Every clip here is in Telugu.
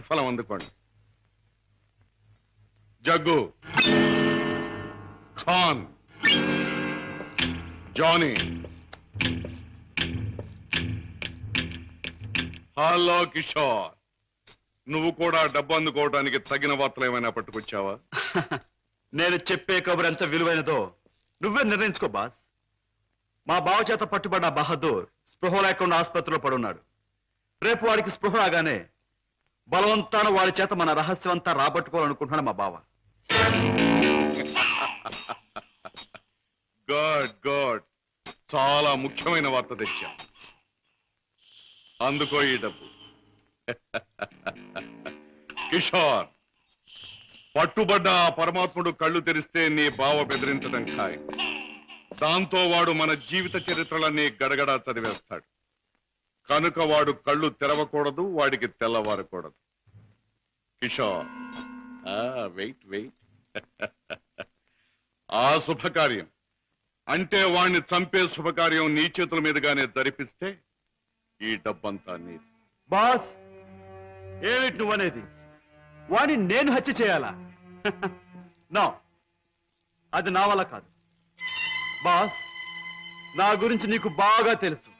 ప్రతిఫలం అందుకోండి. జగ్గు, ఖాన్, జానీ. హలో కిషోర్, నువ్వు కూడా డబ్బు అందుకోవడానికి తగిన వార్తలు ఏమైనా పట్టుకొచ్చావా? నేను చెప్పే కబురు ఎంత విలువైనదో నువ్వే నిర్ణయించుకో బాస్. మా బావ చేత పట్టుబడ్డ బహదూర్ స్పృహ లేకుండా ఆసుపత్రిలో పడున్నాడు. రేపు వాడికి స్పృహ రాగానే బలవంతాన వాడి చేత మన రహస్యం అంతా రాబట్టుకోవాలనుకుంటున్నాడు మా బావ. గుడ్ గుడ్, చాలా ముఖ్యమైన వార్త తెచ్చా. అందుకో ఈ డబ్బు. కిషోర్, పట్టుబడ్డ ఆ పరమాత్ముడు కళ్ళు తెరిస్తే నీ బావ బెదిరించడం ఖాయం. దాంతో వాడు మన జీవిత చరిత్రలన్నీ గడగడా చదివేస్తాడు. కనుక వాడు కళ్ళు తెరవకూడదు, వాడికి తెల్లవారకూడదు. Kishore, wait wait. ఆ శుభకార్యం అంటే వాణ్ణి చంపే శుభకార్యం నీ చేతుల మీదుగానే జరిపిస్తే ఈ డబ్బంతా నీది. బాస్, ఏమిటి నువ్వనేది? వాణ్ణి నేను హత్య చేయాలా? నో, అది నా వల్ల కాదు. బాస్, నా గురించి నీకు బాగా తెలుసు.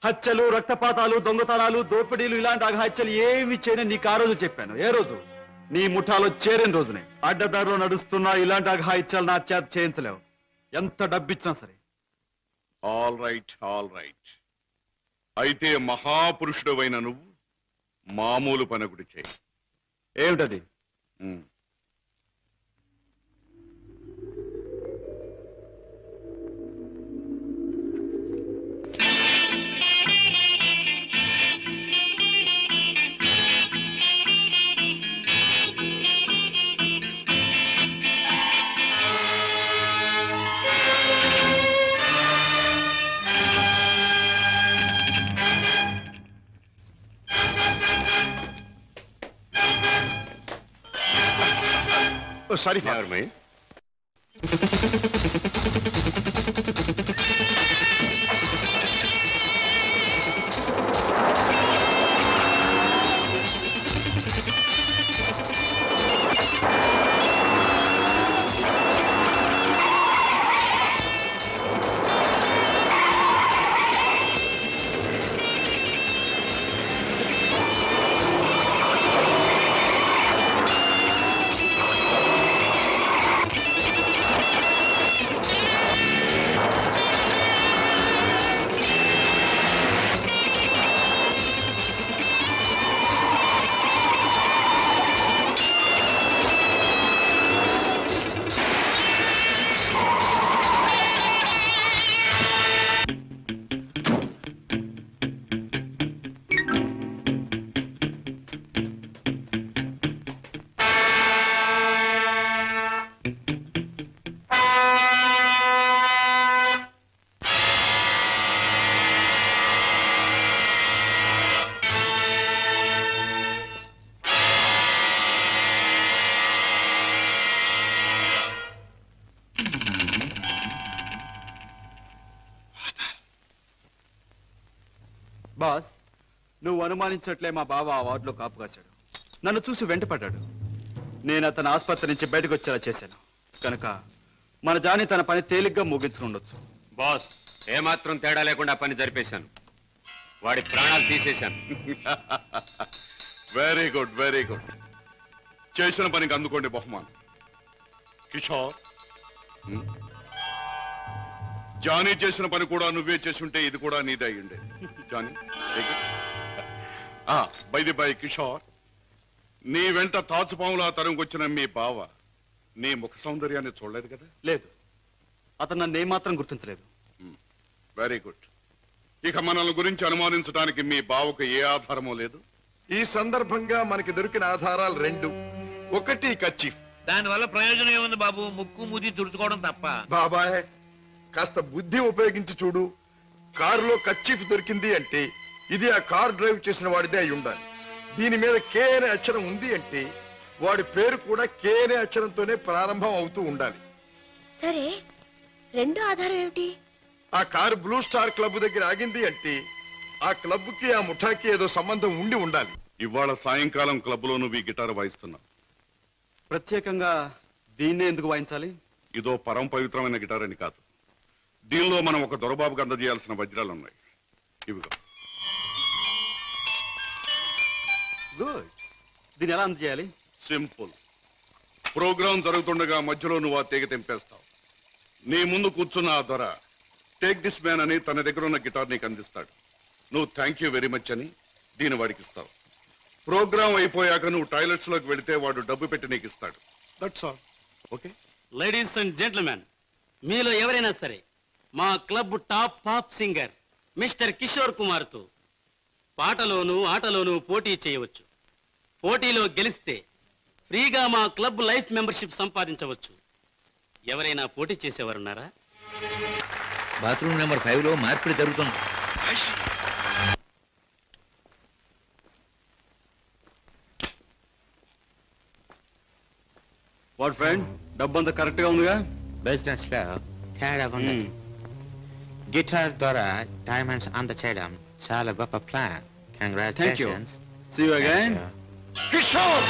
హత్యలు, రక్తపాతాలు, దొంగతనాలు, దోపిడీలు ఇలాంటి అఘాత్యలు ఏమి చేయని నీకు ఆ రోజు చెప్పాను. ఏ రోజు? నీ ముఠాలో చేరిన రోజునే. అడ్డదారిలో నడుస్తున్నా ఇలాంటి అఘాత్యాలు నా చేత చేయించలేవు, ఎంత డబ్బిచ్చినా సరే. All right, all right. అయితే మహాపురుషుడు అయిన నువ్వు మామూలు పనగుడి చేయి. ఏమిటది? Sorry, Father. Never mind. Boss, నువ్వు అనుమానించట్లే మా బావ ఆ వార్డులో కాపు కాశాడు. నన్ను చూసి వెంటపడ్డాడు. నేను అతను ఆసుపత్రి నుంచి బయటకు వచ్చేలా చేశాను. కనుక మన జాని తన పని తేలిగ్గా ముగించుకుండొచ్చు. బాస్, ఏమాత్రం తేడా లేకుండా పని జరిపేశాను. వాడి ప్రాణాలు తీసేశాను. Very good, very good. చేసిన పనికి అందుకోండి బహుమానం. కిషోర్, జానీ చేసిన పని కూడా నువ్వే చేసుంటే ఇది కూడా నీదే అయ్యుండే. Johnny, by the by Kishore, నీ వెంట తాచుపాములా తరుముకొచ్చిన మీ బావ నీ ముఖ సౌందర్యాన్ని చూడలేదు కదా? లేదు, అతను నన్ను ఏమాత్రం గుర్తించలేదు. Very good. ఇక మనల్ని గురించి అనుమానించడానికి మీ బావకు ఏ ఆధారమూ లేదు. ఈ సందర్భంగా మనకి దొరికిన ఆధారాలు రెండు. ఒకటి కర్చీఫ్. దానివల్ల ప్రయోజనం ఏముంది బాబు? ముక్కు ముది తుడుచుకోవడం తప్ప. బాబాయ్, కాస్త బుద్ధి ఉపయోగించి చూడు. కారులో కర్చీఫ్ దొరికింది అంటే ఇది ఆ కార్ డ్రైవ్ చేసిన వాడిదే అయి ఉండాలి. దీని మీద కే అనే అక్షరం ఉంది అంటే వాడి పేరు కూడా కే అనే అక్షరంతోనే ప్రారంభం అవుతూ ఉండాలి. సరే, రెండో ఆధారం ఏమిటి? ఆ కారు బ్లూ స్టార్ క్లబ్ దగ్గర ఆగింది అంటే ఆ క్లబ్ కి ఆ ముఠాకి ఏదో సంబంధం ఉండి ఉండాలి. ఇవాళ సాయంకాలం క్లబ్లో నువ్వు ఈ గిటార్ వాయిస్తున్నావు. ప్రత్యేకంగా దీన్నే ఎందుకు వాయించాలి? ఇదో పరమ పవిత్రమైన గిటార్ అని కాదు, దీనిలో మనం ఒక దొరబాబుకి అందజేయాల్సిన వజ్రాలు ఉన్నాయి. ఇవిగో. గుడ్. దీన్ని ఎలా అందజేయాలి? సింపుల్. ప్రోగ్రాం జరుగుతుండగా మధ్యలో నువ్వు ఆ తీగ తెంపేస్తావు. నీ ముందు కూర్చున్న ఆ దొర టేక్ దిస్ మ్యాన్ అని తన దగ్గర ఉన్న గిటార్ నీకు అందిస్తాడు. నువ్వు థ్యాంక్ యూ వెరీ మచ్ అని దీన్ని వాడికి ఇస్తావు. ప్రోగ్రాం అయిపోయాక నువ్వు టాయిలెట్స్ లోకి వెళితే వాడు డబ్బు పెట్టి నీకు ఇస్తాడు. That's all. Okay? Ladies and gentlemen, మీలో ఎవరైనా సరే మా club top pop singer mister Kishore కుమార్తో పాటలోనూ ఆటలోనూ పోటీ చేయవచ్చు. పోటీలో గెలిస్తే ఫ్రీగా మా క్లబ్ లైఫ్ మెంబర్షిప్ సంపాదించవచ్చు. ఎవరైనా పోటీ చేసేవారున్నారా? బాత్రూమ్ నెంబర్ 5లో మార్పిడి జరుగుతుంది. వాట్ ఫ్రెండ్, డబ్బంతా కరెక్ట్ గా ఉందిగా? బిజినెస్ లో తేడా ఉన్నది. గిటార్ ద్వారా డైమండ్స్ అందచేయడం చాలా గొప్ప plan. Thank you. Congratulations. See you again. Kishore,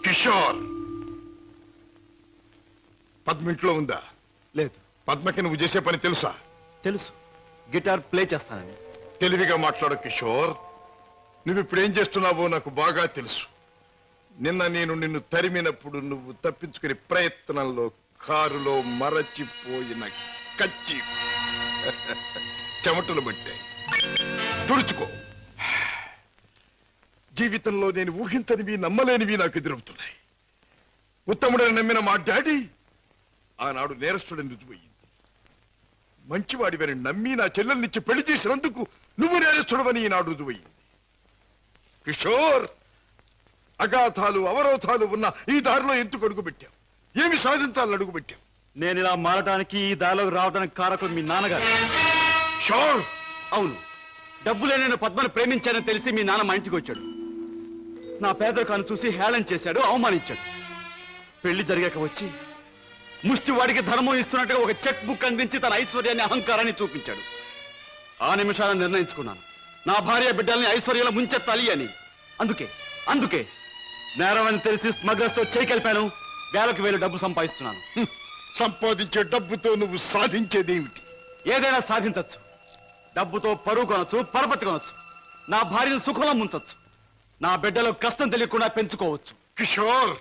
Kishore, Padma ఇంట్లో ఉందా? లేదు. పద్మకి నువ్వు చేసే పని తెలుసా? తెలుసు, గిటార్ ప్లే చేస్తానని. తెలివిగా మాట్లాడు కిషోర్. నువ్వు ఇప్పుడు ఏం చేస్తున్నావో నాకు బాగా తెలుసు. నిన్న నేను నిన్ను తరిమినప్పుడు నువ్వు తప్పించుకునే ప్రయత్నంలో కారులో మరచిపోయిన కచ్చి చెమటలు పట్టాయి. తుడుచుకో. జీవితంలో నేను ఊహించనివి నమ్మలేనివి నాకు ఎదురవుతున్నాయి. ఉత్తముడని నమ్మిన మా డాడీ ఆనాడు నేరస్తుడని రుజువయ్యింది. మంచివాడివని నమ్మి నా చెల్లెల్నిచ్చి పెళ్లి చేసినందుకు నువ్వు నేరస్తుడవని ఈనాడు రుజువయ్యింది. కిషోర్, అగాధాలు అవరోధాలు ఉన్న ఈ దారిలో ఎందుకు అడుగు పెట్టావు? ఏమి సాధించాలని అడుగు పెట్టావు? నేను ఇలా మారడానికి, ఈ దారిలోకి రావడానికి కారకులు మీ నాన్నగారు. షోర్. అవును, డబ్బులే నేను పద్మను ప్రేమించానని తెలిసి మీ నాన్న మా ఇంటికి వచ్చాడు. నా పేదరికాన్ని చూసి హేళన చేశాడు, అవమానించాడు. పెళ్లి జరిగాక వచ్చి ముష్టి వాడికి ధర్మం ఇస్తున్నట్టుగా ఒక చెక్ బుక్ అందించి తన ఐశ్వర్యాన్ని, అహంకారాన్ని చూపించాడు. ఆ నిమిషాలను నిర్ణయించుకున్నాను, నా భార్య బిడ్డల్ని ఐశ్వర్యంలో ముంచెత్తాలి అని. అందుకే నేరం అని తెలిసి స్మగ్లర్స్ తో చేయి కలిపాను. వేలకు వేలు డబ్బు సంపాదిస్తున్నాను. సంపాదించే డబ్బుతో నువ్వు సాధించేదేమిటి? ఏదైనా సాధించచ్చు. డబ్బుతో పరువు కొనొచ్చు, పరపతి కొనొచ్చు. నా భార్యను సుఖంలో ముంచొచ్చు. నా బిడ్డలో కష్టం తెలియకుండా పెంచుకోవచ్చు. కిషోర్,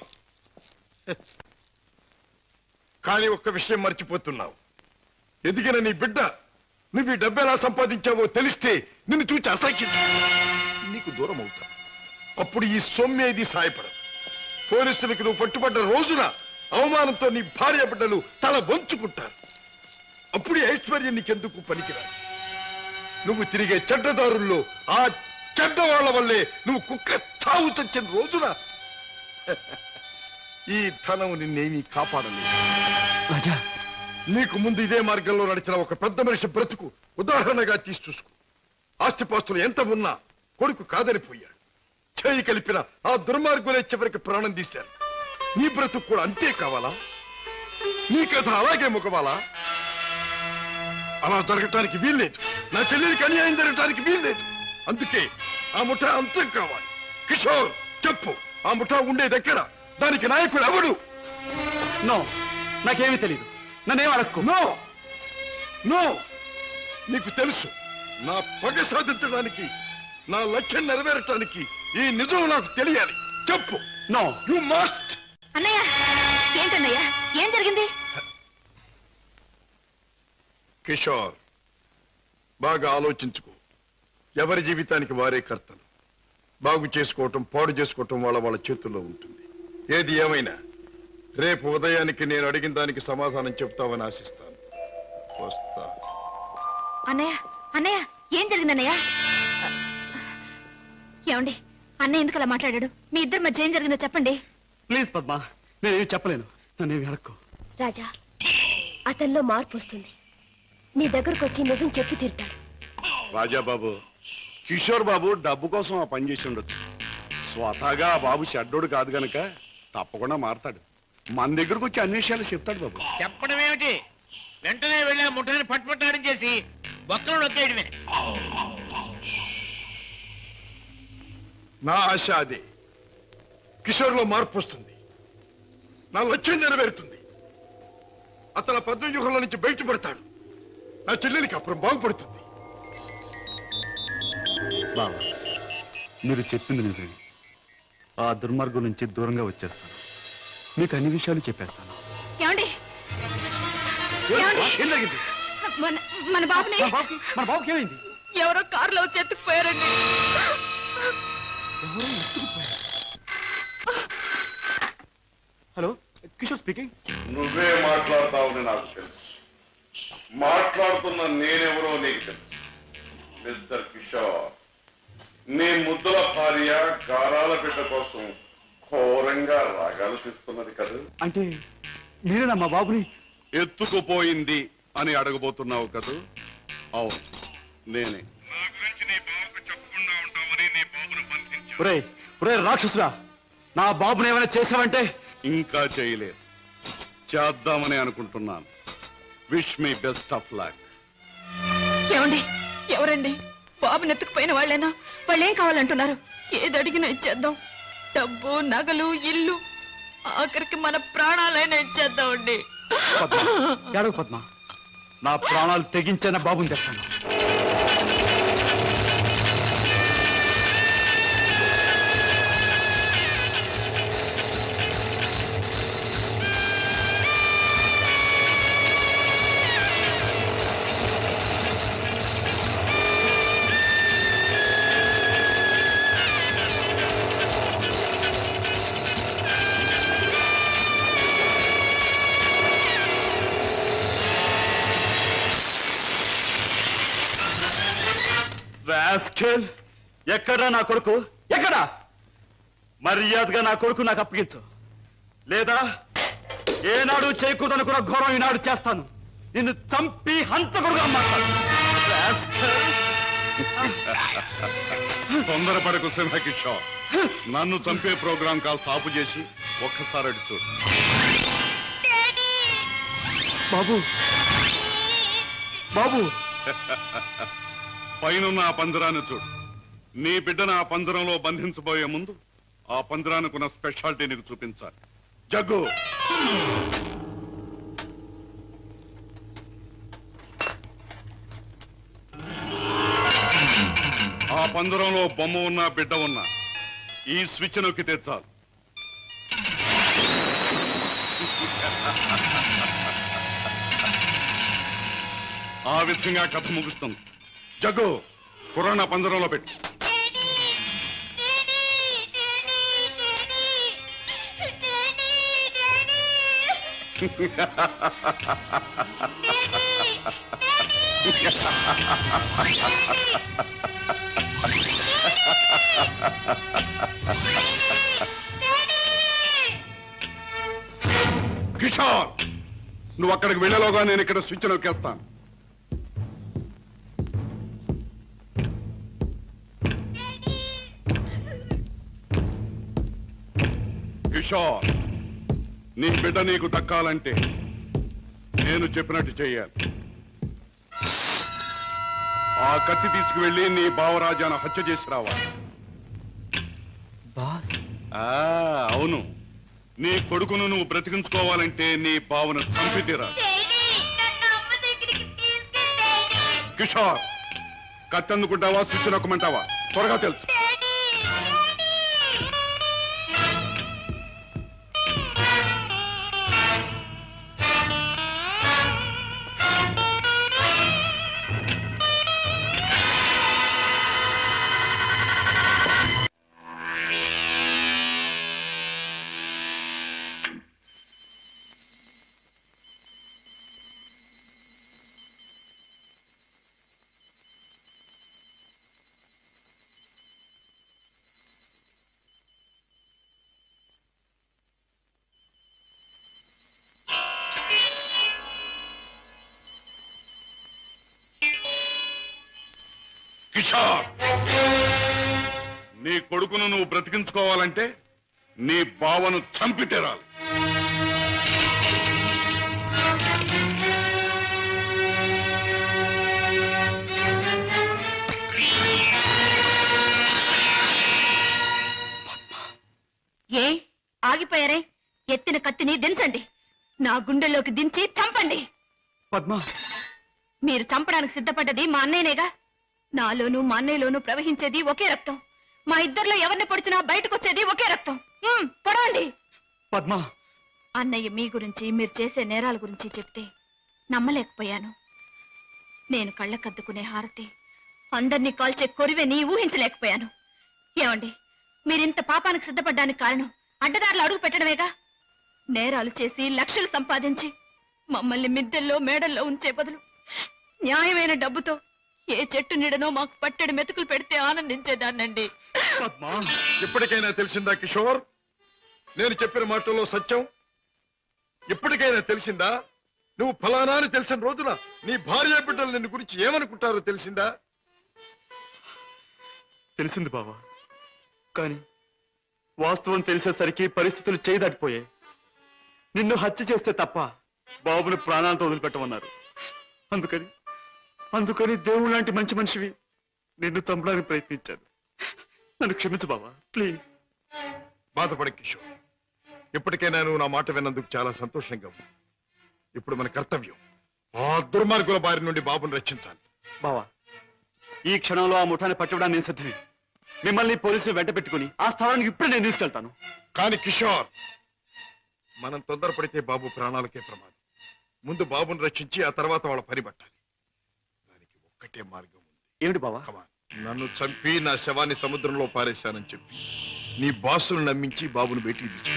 కానీ ఒక్క విషయం మర్చిపోతున్నావు. ఎదిగిన నీ బిడ్డ నువ్వు ఈ డబ్బు ఎలా సంపాదించావో తెలిస్తే నిన్ను చూచి అసహ్యం నీకు దూరం అవుతా. అప్పుడు ఈ సొమ్మేది సాయపడదు. పోలీసులకు నువ్వు పట్టుబడ్డ రోజున అవమానంతో నీ భార్య బిడ్డలు తల వంచుకుంటారు. అప్పుడు ఈ ఐశ్వర్యం నీకెందుకు పనికిరాదు. నువ్వు తిరిగే చెడ్డదారుల్లో ఆ చెడ్డవాళ్ల వల్లే నువ్వు కుక్క చావు చచ్చిన రోజున ఈ ధనం నిన్నేమీ కాపాడలేదు. రాజా, నీకు ముందు ఇదే మార్గంలో నడిచిన ఒక పెద్ద మనిషి బ్రతుకు ఉదాహరణగా తీసి చూసుకో. ఆస్తిపాస్తులు ఎంత ఉన్నా కొడుకు కాదని పోయాడు. చేయి కలిపిన ఆ దుర్మార్గులే చివరికి ప్రాణం తీశారు. నీ బ్రతుకు కూడా అంతే కావాలా? నీ కథ అలాగే ముఖవాలా? అలా జరగటానికి వీల్లేదు. నా చెల్లెలికి అన్యాయం జరగటానికి వీల్లేదు. అందుకే ఆ ముఠా అంతం కావాలి. కిషోర్, చెప్పు, ఆ ముఠా ఉండే దగ్గర దానికి నాయకుడు ఎవడు? నో, నాకేమీ తెలీదు. నన్నేం అడక్కు. నో నో, నీకు తెలుసు. నా పగ సాధించడానికి, నా లక్ష్యం నెరవేరటానికి ఈ నిజం నాకు తెలియాలి. చెప్పు. No, you must. అన్నయ్య ఏంటన్నయ్య ఏం జరిగింది? కిషోర్, బాగా ఆలోచించుకో. ఎవరి జీవితానికి వారే కర్తలు. బాగు చేసుకోవటం పాడు చేసుకోవటం వాళ్ళ చేతుల్లో ఉంటుంది. ఏది ఏమైనా రేపు ఉదయానికి నేను అడిగిన దానికి సమాధానం చెప్తావని ఆశిస్తాను. వస్తా. అన్నయ్య అన్నయ్య ఏం జరిగిందన్నయ్య? ఏమండి అన్నయ్య ఎందుకు అలా మాట్లాడాడు? మీ ఇద్దరి మధ్య ఏం జరిగిందో చెప్పండి. ప్లీజ్ పద్మ, నేనేం చెప్పలేను. నన్నేమి అడక్కు. రాజా, అతనిలో మార్పు వస్తుంది. నీ దగ్గరకు వచ్చి నిజం చెప్పి తీరుతాడు. రాజాబాబు, కిషోర్ బాబు డబ్బు కోసం ఆ పని చేసి ఉండొచ్చు. స్వతహాగా ఆ బాబు షడ్డోడు కాదు గనక తప్పకుండా మారతాడు. మన దగ్గరకు వచ్చి అన్ని విషయాలు చెప్తాడు బాబు. చెప్పడం ఏమిటి? వెంటనే వెళ్ళి ఆ ముఠాన్ని పట్టుపట్టాడని చేసి బొక్కలు నొక్కేయడమే. నా ఆశ అదే. కిషోర్లో మార్పు వస్తుంది. నా లక్ష్యం నెరవేరుతుంది. అతను పద్మవ్యూహంలో నుంచి బయటపడతాడు. నా చెల్లెలికి అప్పుడు బాగుపడుతుంది. బావ, మీరు చెప్పింది నిజమే. ఆ దుర్మార్గం నుంచి దూరంగా వచ్చేస్తాను. మీకు అన్ని విషయాలు చెప్పేస్తాను. ఏమండి ఏమండి? ఏం జరిగింది? మన బాబుని మన బాబుకి ఏమైంది? ఎవరో కారులో వచ్చి ఎత్తుకుపోయారండి. Hello, Kishore speaking. నువ్వే మాట్లాడతావని నాకు తెలుసు. మాట్లాడుతున్న నేనెవరో నీకు తెలుసు. మిస్టర్ కిషోర్, నీ ముద్దుల భార్య గారాల బిడ్డ కోసం ఘోరంగా రాగాలు తీస్తున్నది కదా. అంటే మీరేనా మా బాబుని ఎత్తుకుపోయింది అని అడగబోతున్నావు కదూ? అవును, నేనే. ఒరే రాక్షసురా, నా బాబుని ఏమైనా చేసావంటే? ఇంకా చేయలేదు, చేద్దామని అనుకుంటున్నాను. Wish me best of luck. ఏమండి ఎవరండి? బాబుని ఎత్తుకుపోయిన వాళ్ళేనా? వాళ్ళేం కావాలంటున్నారు? ఏది అడిగినా ఇచ్చేద్దాం. డబ్బు, నగలు, ఇల్లు, ఆఖరికి మన ప్రాణాలైనా ఇచ్చేద్దామండి. ఏడవ పద్మ, నా ప్రాణాలు తెగించిన బాబుని తెస్తాను. ఎక్కడా నా కొడుకు? ఎక్కడా? మర్యాదగా నా కొడుకు నాకు అప్పగించు, లేదా ఏనాడు చేయకూడదనుకున్న ఘోరం ఈనాడు చేస్తాను. నిన్ను చంపి హంతకుడుగా మాట్లాడు. తొందరపడకు సింహకిషోర్. నన్ను చంపే ప్రోగ్రాం కాస్త ఆపు చేసి ఒక్కసారి అడి చూడు. బాబు బాబు, పైనున్న ఆ పంజరాన్ని చూడు. నీ బిడ్డను ఆ పంజరంలో బంధించబోయే ముందు ఆ పంజరానికున్న స్పెషాలిటీ నీకు చూపించాలి. జగ్గు, ఆ పంజరంలో బొమ్మ ఉన్న బిడ్డ ఉన్న ఈ స్విచ్ నొక్కితే చాలు. ఆ విధంగా కథ ముగుస్తుంది. జగ్గు, కుర్రాన్ని ఆ పంజరంలో పెట్టు. కిషోర్, నువ్వు అక్కడికి వెళ్ళలోగా నేను ఇక్కడ స్విచ్ నొక్కేస్తాను. కిషోర్, నీ బిడ్డ నీకు దక్కాలంటే నేను చెప్పినట్టు చెయ్యాలి. ఆ కత్తి తీసుకువెళ్ళి నీ బావరాజాను హత్య చేసి రావాలి. అవును, నీ కొడుకును నువ్వు బ్రతికించుకోవాలంటే నీ బావను చంపి తీరాలి. కిషోర్, కత్తి అందుకుంటావా స్విచ్ నొక్కమంటావా? త్వరగా తెలుసు. కిషోర్, నీ కొడుకును నువ్వు బ్రతికించుకోవాలంటే నీ బావను చంపి తీరాలి. ఏ ఆగిపోయారే? ఎత్తిన కత్తిని దించండి, నా గుండెల్లోకి దించి చంపండి. పద్మ, మీరు చంపడానికి సిద్ధపడ్డది మా అన్నయ్యనేగా. నాలోనూ మా అన్నయ్యలోనూ ప్రవహించేది ఒకే రక్తం. మా ఇద్దరిలో ఎవరిని పొడిచినా బయటకు వచ్చేది ఒకే రక్తం. పొడవండి. పద్మ, అన్నయ్య మీ గురించి, మీరు చేసే నేరాల గురించి చెప్తే నమ్మలేకపోయాను. నేను కళ్ళకద్దుకునే హారతి, అందరినీ కాల్చే కొరివెని ఊహించలేకపోయాను. ఏమండి, మీరింత పాపానికి సిద్ధపడ్డానికి కారణం అడ్డదారులు అడుగు పెట్టడమేగా. నేరాలు చేసి లక్షలు సంపాదించి మమ్మల్ని మిద్దెల్లో మేడల్లో ఉంచే బదులు న్యాయమైన డబ్బుతో ఏ చెట్టు నీడనో మాకు పట్టెడు మెతుకులు పెడితే ఆనందించేదాన్నండి. ఇప్పటికైనా తెలిసిందా కిషోర్, నేను చెప్పిన మాటల్లో సత్యం? ఇప్పటికైనా తెలిసిందా? నువ్వు ఫలానా అని తెలిసిన రోజున నీ భార్య బిడ్డలు నిన్ను గురించి ఏమనుకుంటారో తెలిసిందా? తెలిసింది బావా, కానీ వాస్తవం తెలిసేసరికి పరిస్థితులు చేయదాటిపోయాయి. నిన్ను హత్య చేస్తే తప్ప బాబుని ప్రాణాలతో వదిలిపెట్టమన్నారు. అందుకని దేవుడు లాంటి మంచి మనిషివి నిన్ను చంపడానికి ప్రయత్నించాను. నన్ను క్షమించు బావా, ప్లీజ్. బాధపడ కిషోర్, ఇప్పటికైనా నువ్వు నా మాట విన్నందుకు చాలా సంతోషంగా ఉంది. ఇప్పుడు మన కర్తవ్యం ఆ దుర్మార్గుల బారి నుండి బాబుని రక్షించాలి. బావా, ఈ క్షణంలో ఆ ముఠాన్ని పట్టుకోవడానికి నేను సిద్ధమే. మిమ్మల్ని పోలీసులు వెంట పెట్టుకుని ఆ స్థలానికి ఇప్పుడే నేను తీసుకెళ్తాను. కానీ కిషోర్, మనం తొందరపడితే బాబు ప్రాణాలకే ప్రమాదం. ముందు బాబుని రక్షించి ఆ తర్వాత వాళ్ళ పని పట్టాలి. దానికి ఒక్కటే మార్గం ఉంది. ఏమిటి బావా? నన్ను చంపి నా శవాన్ని సముద్రంలో పారేశానని చెప్పి నీ బాసును నమ్మించి బాబును బయటికి తీసు.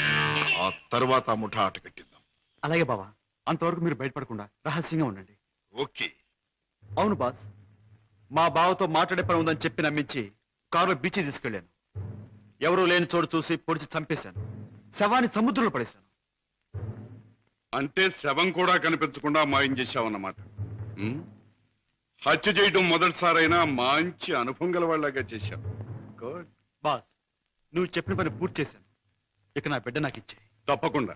ఆ తర్వాత ఆ ముఠా ఆట కట్టిద్దాం. అలాగే బావా, అంతవరకు మీరు బయటపడకుండా రహస్యంగా ఉండండి. ఓకే. అవును బాస్, మా బావతో మాట్లాడే పని ఉందని చెప్పి నమ్మించి కారులో బీచ్ తీసుకెళ్లాను. ఎవరూ లేని చోటు చూసి పొడిచి చంపేశాను. శవాన్ని సముద్రంలో పడేశాను. అంటే శవం కూడా కనిపించకుండా మాయం చేశావన్నమాట. హత్య చేయడం మొదటిసారైనా మంచి అనుభవం గల వాళ్ళగా చేశావు. గుడ్. బాస్, నువ్వు చెప్పిన పని పూర్తి చేశాను. ఇక నా బిడ్డ నాకు ఇచ్చే. తప్పకుండా.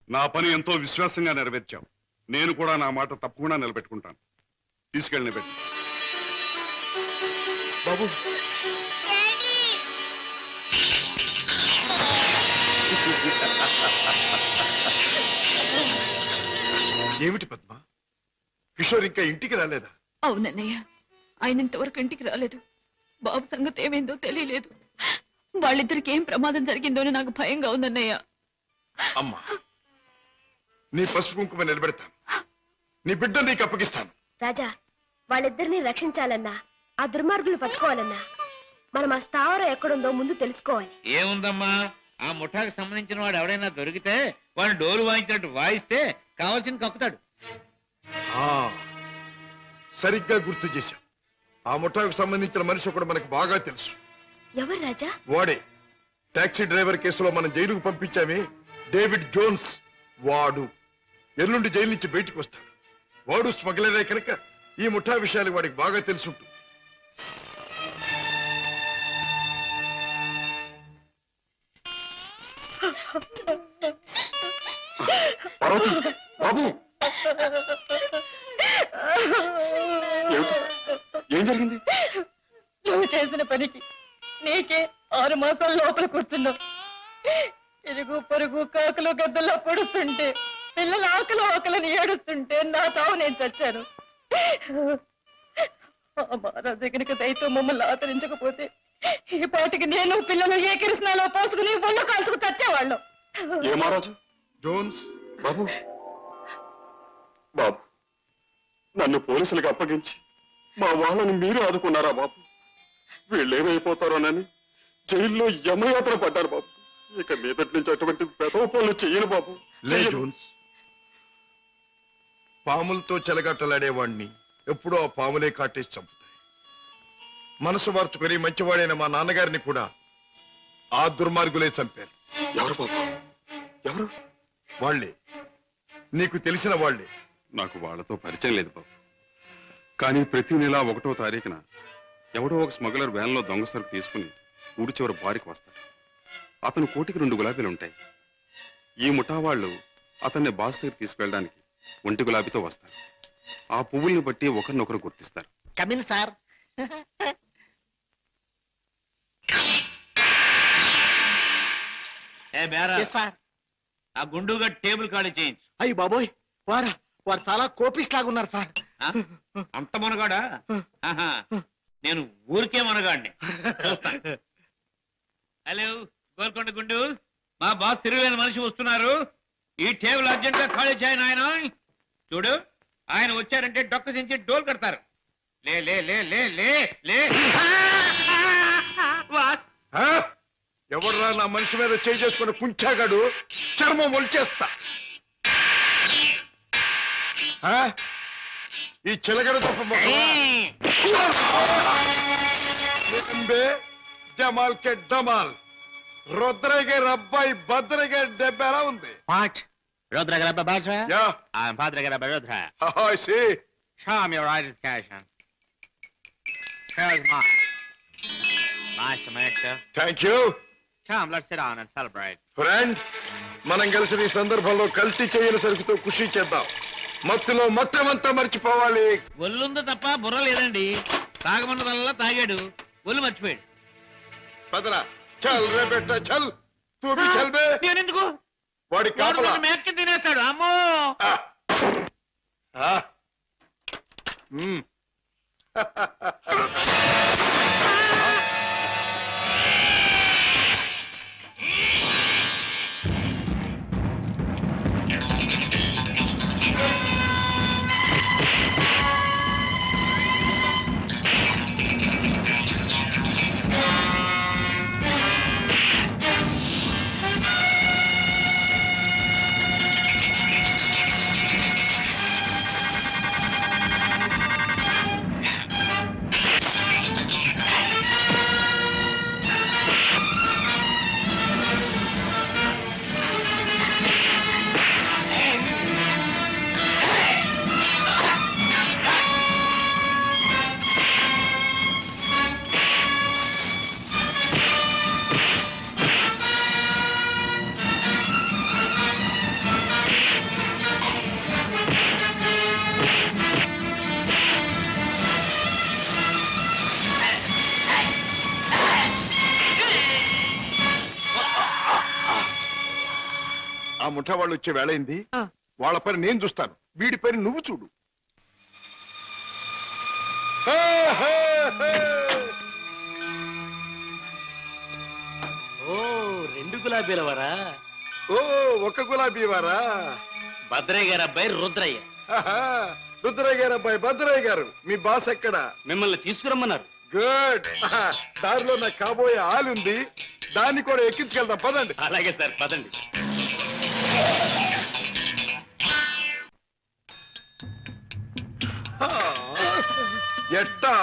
నా పని ఎంతో విశ్వాసంగా నెరవేర్చావు. నేను కూడా నా మాట తప్పకుండా నిలబెట్టుకుంటాను. తీసుకెళ్ళి నిలబెట్టు. బాబు, ఏమిటి పద్మ, కిషోర్ ఇంకా ఇంటికి రాలేదా? అవునన్నయ్య, ఆయన ఇంతవరకు ఇంటికి రాలేదు. బాబు సంగతి ఏమైందో తెలియలేదు. వాళ్ళిద్దరికి ఏం ప్రమాదం జరిగిందో నాకు భయంగా ఉందన్నయ్య. అమ్మా, నీ పసుపు కుంకుమ నిలబెడతాను. నీ బిడ్డ నీకు అప్పగిస్తాను. రాజా, వాళ్ళిద్దరిని రక్షించాలన్నా, ఆ దుర్మార్గులు పట్టుకోవాలన్నా మనం ఆ స్థావరం ఎక్కడుందో ముందు తెలుసుకోవాలి. ఏముందమ్మా, ఆ ముఠాకు సంబంధించిన వాడు ఎవడైనా దొరికితే వాడిని డోలు వాయించినట్టు వాయిస్తే కావాల్సింది కక్కుతాడు. సరిగ్గా గుర్తు చేశాం. ఆ ముఠాకు సంబంధించిన మనిషి కూడా మనకు బాగా తెలుసు. ఎవరు రాజా? వాడే టాక్సీ డ్రైవర్ కేసులో మనం జైలుకు పంపించామే, డేవిడ్ జోన్స్. వాడు ఎల్లుండి జైలు నుంచి బయటకు వస్తాడు. వాడు స్మగ్లరే కనుక ఈ ముఠా విషయాలు వాడికి బాగా తెలుసుంటుంది. బాబు, ఏం జరిగింది? నువ్వు చేసిన పనికి నీకే 6 మాసాల లోపల కూర్చున్నావు. ఇరుగు పొరుగు కాకులు గద్దల్లో పొడుస్తుంటే, పిల్లల ఆకలిని ఏడుస్తుంటే నా చావు నేను చచ్చాను. మహారాజు కనుక దయతో మమ్మల్ని ఆదరించకపోతే ఈ పాటికి నేను పిల్లలు ఏ కృష్ణాలో పోసుకుని ఒళ్ళు కాల్చుకు చచ్చేవాళ్ళం. ఏ మహారాజు? జోన్స్. బాబు, బాబు, నన్ను పోలీసులకు అప్పగించి మా వాళ్ళని మీరు ఆదుకున్నారా బాబు? వీళ్ళేమైపోతారోనని జైల్లో యమయాత్ర పడ్డారు బాబు. ఇక మీదటి నుంచి అటువంటి పెదవ పనులు చెయ్యను బాబు. లే జోన్స్, పాములతో చెలగట్టలాడేవాణ్ణి ఎప్పుడూ ఆ పాములే కాటేసి చంపుతాయి. మనసు మార్చుకొని మంచివాడైన మా నాన్నగారిని కూడా ఆ దుర్మార్గులే చంపారు. ఎవరు బాబు? ఎవరు? వాళ్లే, నీకు తెలిసిన వాళ్లే. నాకు వాళ్ళతో పరిచయం లేదు బాబు. కానీ ప్రతి నెల 1వ తారీఖున ఎవడో ఒక స్మగ్లర్ వ్యాన్లో దొంగ సరుకు తీసుకుని ఊడి చివరి బారికి వస్తాడు. అతను కోటికి 2 గులాబీలు ఉంటాయి. ఈ ముఠా వాళ్ళు అతన్ని బాస్ దగ్గర తీసుకెళ్ళడానికి 1 గులాబీతో వస్తారు. ఆ పువ్వుల్ని బట్టి ఒకరినొకరు గుర్తిస్తారు. Come in sir. ఏ బేరా సార్, ఆ గుండుగా టేబుల్ ఖాళీ చేయించు. అయ్యి బాబోయ్, వారు చాలా కోపిస్ట్ లాగా ఉన్నారు సార్. అంత మనగాడా? ఆహా, నేను ఊరికే మనగాడిని. హలో గోల్కొండ గుండు, మా బాస్ తిరుగులేని మనిషి వస్తున్నారు. ఈ టేబుల్ అర్జెంట్ గా ఖాళీ చేయను. ఆయన చూడు, ఆయన వచ్చారంటే డొక్క దించి డోల్ కడతారు. లే లే లే లే లే లే. ఎవర్రా నా మనిషి మీద చేయి చేసుకుని కుంచాగాడు? చర్మం ఒలిచేస్తా. ఈ చిలగడ తప్ప జమాల్ కే డమాల్. రుద్రయ్య గారి అబ్బాయి భద్రయ్య గారి దెబ్బ ఎలా ఉంది? What? Rudra Garabba Bajra? Yeah. I'm Padre Garabba Rudra. I see. Show me your identification. Here's mine. Nice to meet you. Thank you. Come, let's sit down and celebrate. Friend, మనం కలిసి ఈ సందర్భంలో కల్తీ చేయని సరుకుతో ఖుషి చేద్దాం. మత్తులో మొత్తమంతా మర్చిపోవాలి. ఒళ్ళుందో తప్ప బుర్ర లేదండి. తాగమన్నదల్లా తాగాడు, ఒళ్ళు మర్చిపోయాడు. పదరా, చల్ రే బెట్ట, చల్. తూ భీ చల్ బే. నేనెందుకు? వాడి కాపలా మేక్కి తినేస్తాడు. అమ్మో. ఆ ముఠా వాళ్ళు వచ్చే వేళైంది. వాళ్ళ పని నేను చూస్తాను, వీడి పని నువ్వు చూడు. ఓ 2 గులాబీల వారా? ఓ 1 గులాబీ వారా? భద్రయ్య గారు అబ్బాయి రుద్రయ్య. రుద్రయ్య గారు అబ్బాయి భద్రయ్య గారు. మీ బాస్ ఎక్కడ? మిమ్మల్ని తీసుకురమ్మన్నారు. గుడ్. దారిలో నాకు కాబోయే ఆలుంది, దాన్ని కూడా ఎక్కించుకెళ్దాం. పదండి. అలాగే సార్, పదండి. ఎట్టా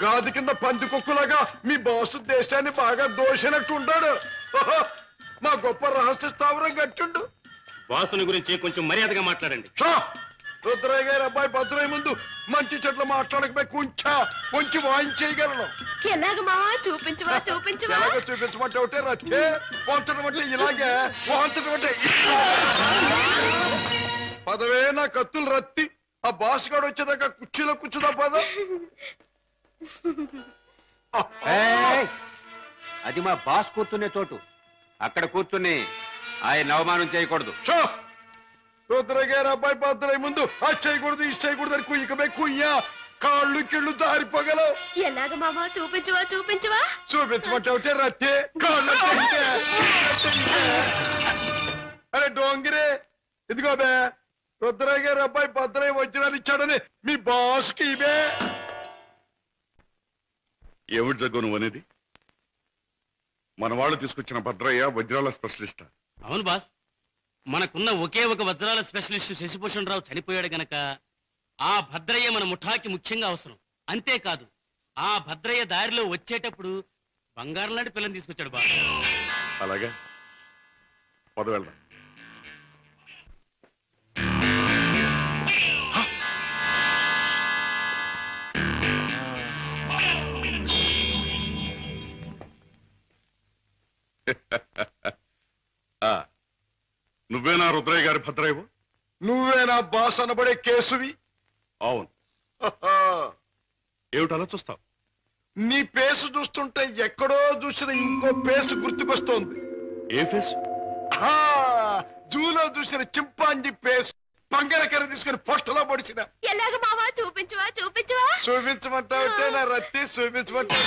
గాది కింద పంది కుక్కులాగా మీ బాసు దేశాన్ని బాగా దోషినట్టు ఉంటాడు. మా గొప్ప రహస్య స్థావరం కట్టిండు. బాసుని గురించి కొంచెం మర్యాదగా మాట్లాడండి. రుద్రయ్య గారి అబ్బాయి భద్రయ్య ముందు మంచి చెట్లు మాట్లాడకపోయి కొంచెం వాయించేయగలను. ఎలాగమా? చూపించవా చూపించవా? ఎలాగో చూపించమంటే ఒకటే రచ్చే, వంచడం అంటే ఇలాగే, వాంచడం అంటే పదవే నా కత్తులు రత్తి. ఆ బాస్ గాడు వచ్చేదాకా కుర్చీలో కూర్చుదా పద. అది మా బాస్ కూర్చునే చోటు. అక్కడ కూర్చుని ఆయన అవమానం చేయకూడదు. రుద్రయ్య గారి అబ్బాయి భద్రయ్య ముందు అది చేయకూడదు, ఇది చేయకూడదు అని కుయ్యకమే కుయ్యా, కాళ్ళు కిళ్ళు జారిపోగలవు. ఎలాగ మామా? చూపించవా చూపించవా? చూపించమంటే ఒకటే రత్తే, కాళ్ళు అరే డోంగిరే, ఇదిగో బే రుద్రయ్య గారి అబ్బాయి భద్రయ్య వజ్రాలు ఇచ్చాడని మీ బాస్కి ఇవే. ఏమిటి జగ్గు నువ్వు అనేది? మన వాళ్ళు తీసుకొచ్చిన భద్రయ్య వజ్రాల స్పెషలిస్ట్. అవును బాస్, మనకున్న ఒకే ఒక వజ్రాల స్పెషలిస్ట్ శశిభూషణ్ రావు చనిపోయాడు గనక ఆ భద్రయ్య మన ముఠాకి ముఖ్యంగా అవసరం. అంతేకాదు, ఆ భద్రయ్య దారిలో వచ్చేటప్పుడు బంగారం లాంటి పిల్లని తీసుకొచ్చాడు బాస్. అలాగా, పద వెళ్దాం. నువ్వేనా రుద్రయ్య గారి భద్రయ్యవు? నువ్వేనా బాస్ అనబడే కేసువి? అవును. ఏమిటి అలా చూస్తావు? నీ పేసు చూస్తుంటే ఎక్కడో చూసిన ఇంకో పేసు గుర్తుకొస్తోంది. ఏ ఫేస్? జూలో చూసిన చింపాంజీ పేసు. పంగడకర తీసుకుని పొట్టలో పొడిచిన. ఎలాగ మావా చూపించువా చూపించువా? చూపించమంటావుంటే నా రత్తి చూపించమంటావు.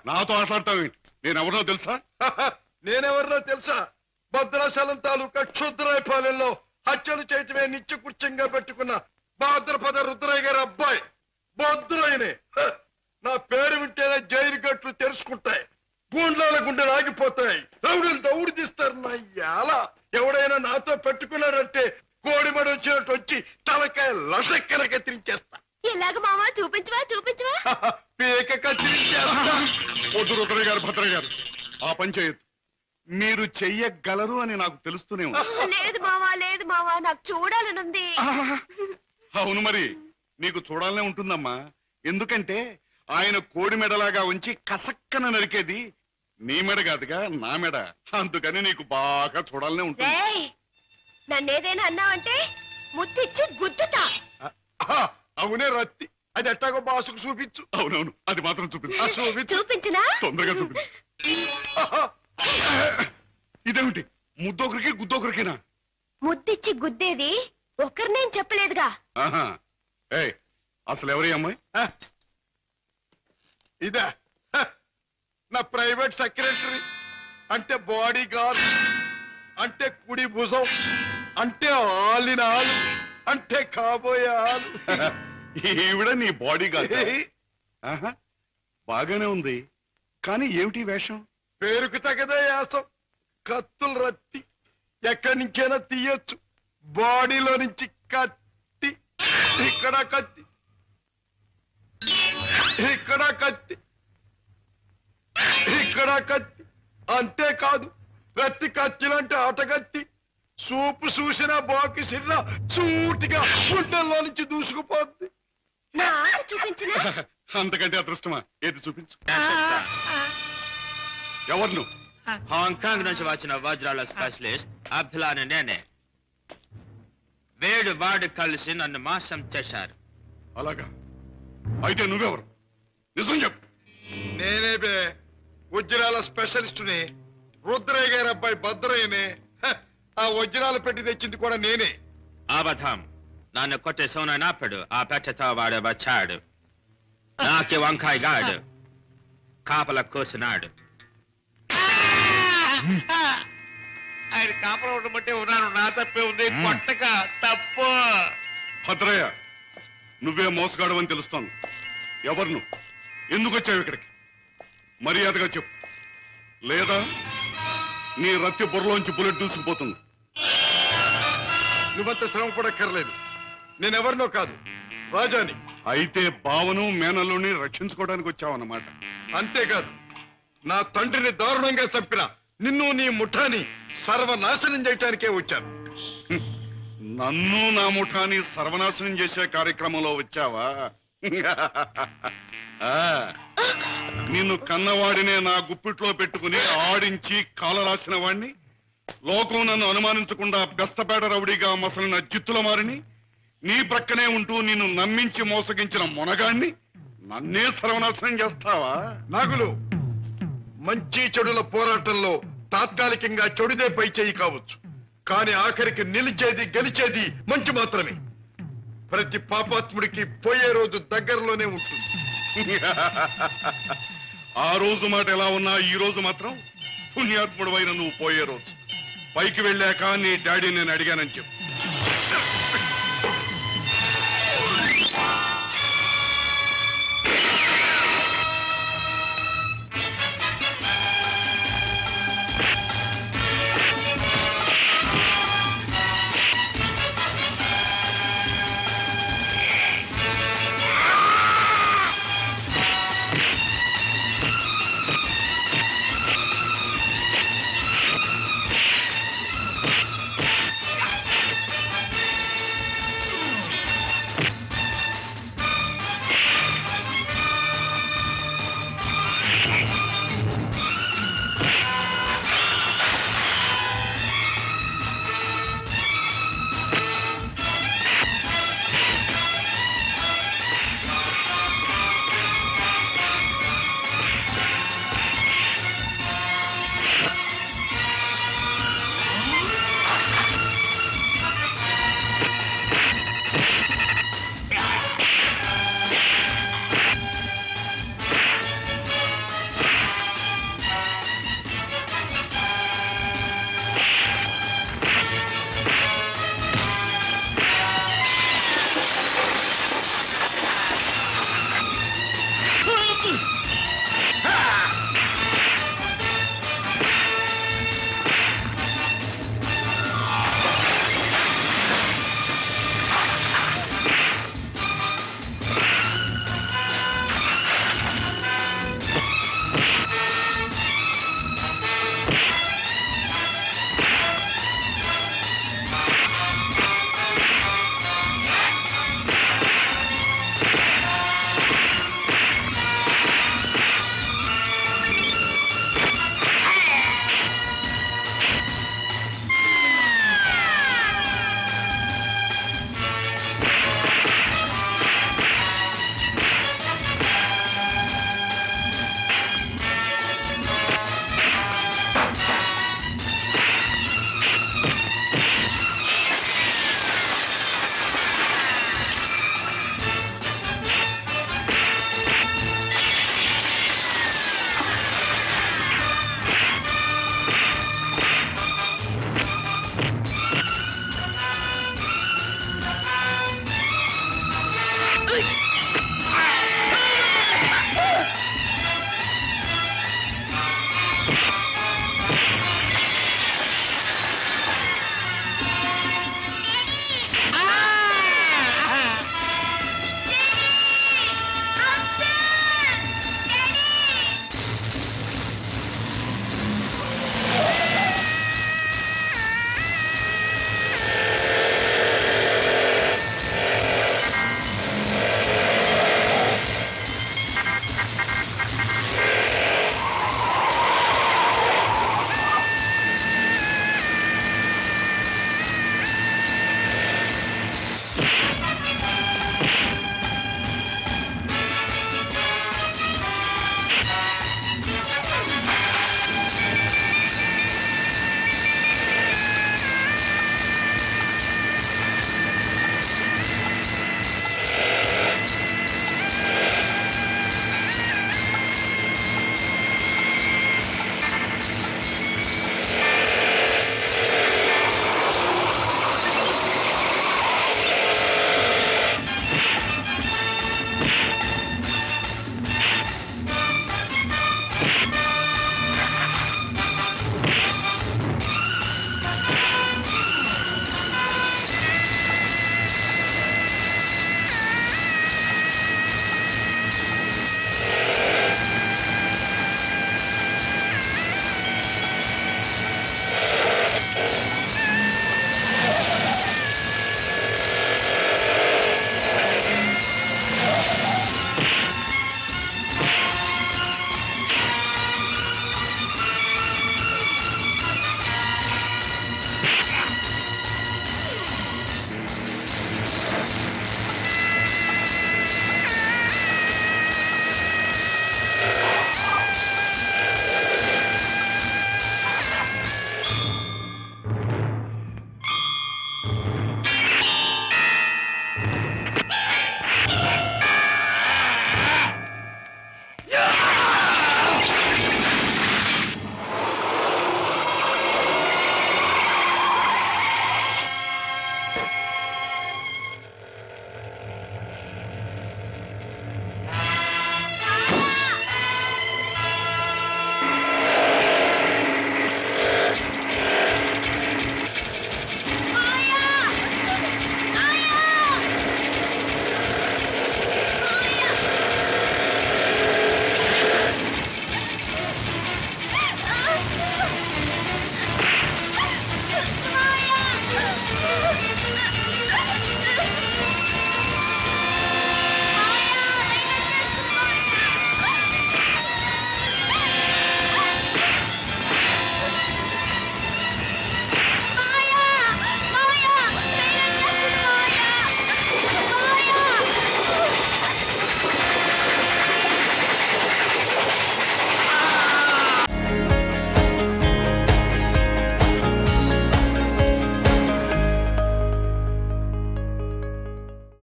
నాతో మాట్లాడతావేంటి? నేనెవరో తెలుసా? నేనెవరినో తెలుసా? భద్రాచలం తాలూకా క్షుద్రాయపాలెంలో హత్యలు చేయటమే నిత్య కృత్యంగా పెట్టుకున్న భాద్రపద రుద్రయ్య గారి అబ్బాయి భద్రయ్యనే. నా పేరు వింటేనే జైలు గట్లు తెరుచుకుంటాయి, గూండ్లాల గుండెలు ఆగిపోతాయి, రౌడీలు దౌడు తీస్తారు. నా యాల ఎవడైనా నాతో పెట్టుకున్నాడంటే కోడిమడ వచ్చినట్టు వచ్చి తలకాయ లసక్కన కత్తిరించేస్తా. ఎలాగ మావా చూపించువా చూపించువా? పీక కత్తిరించేస్తా. వద్దు రుద్రయ్య గారు, భద్రయ్య గారు, ఆ పని చేయొద్దు. మీరు చెయ్యగలరు అని నాకు తెలుస్తూనే ఉంది. లేదు మావా లేదు మావా, నాకు చూడాలనుంది. అవును, మరి నీకు చూడాలనే ఉంటుందమ్మా. ఎందుకంటే ఆయన కోడి మెడలాగా ఉంచి కసక్కన నరికేది నీ మెడ కాదుగా, నా మెడ. అందుకని నీకు బాగా చూడాలనే ఉంటుంది. నన్నేదైనా అన్నావంటే ముద్దిచ్చి గుద్దుతా. అవునే రత్తి, అది ఎట్టాగో బాసుకు చూపించు. అవునవును, అది మాత్రం చూపించు. చూపించినా? తొందరగా చూపించు. ఇదేమిటి, ముద్దొకరికి గుద్దొకరికినా? ముద్దిచ్చి గుద్దేది ఒకరినేం చెప్పలేదుగా. ఏయ్, అసలు ఎవరి అమ్మాయి? ఇదా నా ప్రైవేట్ సెక్రటరీ, అంటే బాడీ గార్డ్, అంటే కుడి భుజం, అంటే ఆలిన ఆలు, అంటే కాబోయే ఆలు. ఈవిడ నీ బాడీ గార్డ్? బాగానే ఉంది, కానీ ఏమిటి వేషం? పేరుకు తగదే యాసం. కత్తులు రత్తి ఎక్కడి నుంచైనా తీయొచ్చు. బాడీలో నుంచి కత్తి, ఇక్కడ కత్తి, ఇక్కడ కత్తి, ఇక్కడ కత్తి. అంతేకాదు, రత్తి కత్తిలంటే ఆటగత్తి. సూపు చూసిన బాకి సిన్న సూటిగా గుండెల్లో నుంచి దూసుకుపోద్ది. చూపించిన అంతకంటే అదృష్టమా? ఏది చూపించు. ఎవరు నువ్వు? హాంకాంగ్ నుంచి వచ్చిన వజ్రాల స్పెషలిస్ట్ అబ్దుల్లాని నేనే. వేడు వాడు కలిసి నన్ను మోసం చేశారు. అలాగా? అయితే నువ్వెవరు? నిజం చెప్పు. నేనే బే, వజ్రాల స్పెషలిస్టుని. రుద్రయ్య గారి అబ్బాయి భద్రయ్యనే. ఆ వజ్రాలు పెట్టి తెచ్చింది కూడా నేనే. అబద్ధం. నన్ను కొట్టే సోనప్పుడు ఆ పెట్టతో వాడు వచ్చాడు. నాకి వంకాయ గాడు కాపల కూర్చున్నాడు. ఆయన కాపలా ఉండమంటే ఉన్నాను, నా తప్పే ఉంది. కొట్టక తప్పు. భద్రయ్య, నువ్వే మోసగాడు అని తెలుస్తోంది. ఎవరు నువ్వు? ఎందుకు వచ్చావు ఇక్కడికి? మర్యాదగా చెప్పు, లేదా నీ రత్తి బుర్రలోంచి బుల్లెట్ దూసుకుపోతుంది. నువ్వంత శ్రమ పడక్కర్లేదు. నేనెవరినో కాదు, రాజాని. అయితే బావను మేనల్లుని రక్షించుకోవడానికి వచ్చావన్నమాట. అంతేకాదు, నా తండ్రిని దారుణంగా చంపిన నిన్ను నీ ముఠాని సర్వనాశనం చేయటానికే వచ్చాను. నన్ను నా ముఠాని సర్వనాశనం చేసే కార్యక్రమంలో వచ్చావా? నిన్ను కన్నవాడినే నా గుప్పిట్లో పెట్టుకుని ఆడించి కాలరాసిన వాణ్ణి, లోకం నన్ను అనుమానించకుండా బెస్తపేట రౌడీగా మసలిన జిత్తుల మారిని, నీ ప్రక్కనే ఉంటూ నిన్ను నమ్మించి మోసగించిన మొనగాణ్ణి నన్నే సర్వనాశనం చేస్తావా? నాగులు, మంచి చెడుల పోరాటంలో తాత్కాలికంగా చెడుదే పై చేయి కావచ్చు, కానీ ఆఖరికి నిలిచేది గెలిచేది మంచి మాత్రమే. ప్రతి పాపాత్ముడికి పోయే రోజు దగ్గరలోనే ఉంటుంది. ఆ రోజు మాట ఎలా ఉన్నా ఈ రోజు మాత్రం పుణ్యాత్ముడు అయిన నువ్వు పోయే రోజు. పైకి వెళ్ళాక నీ డాడీ నేను అడిగానని చెప్పు.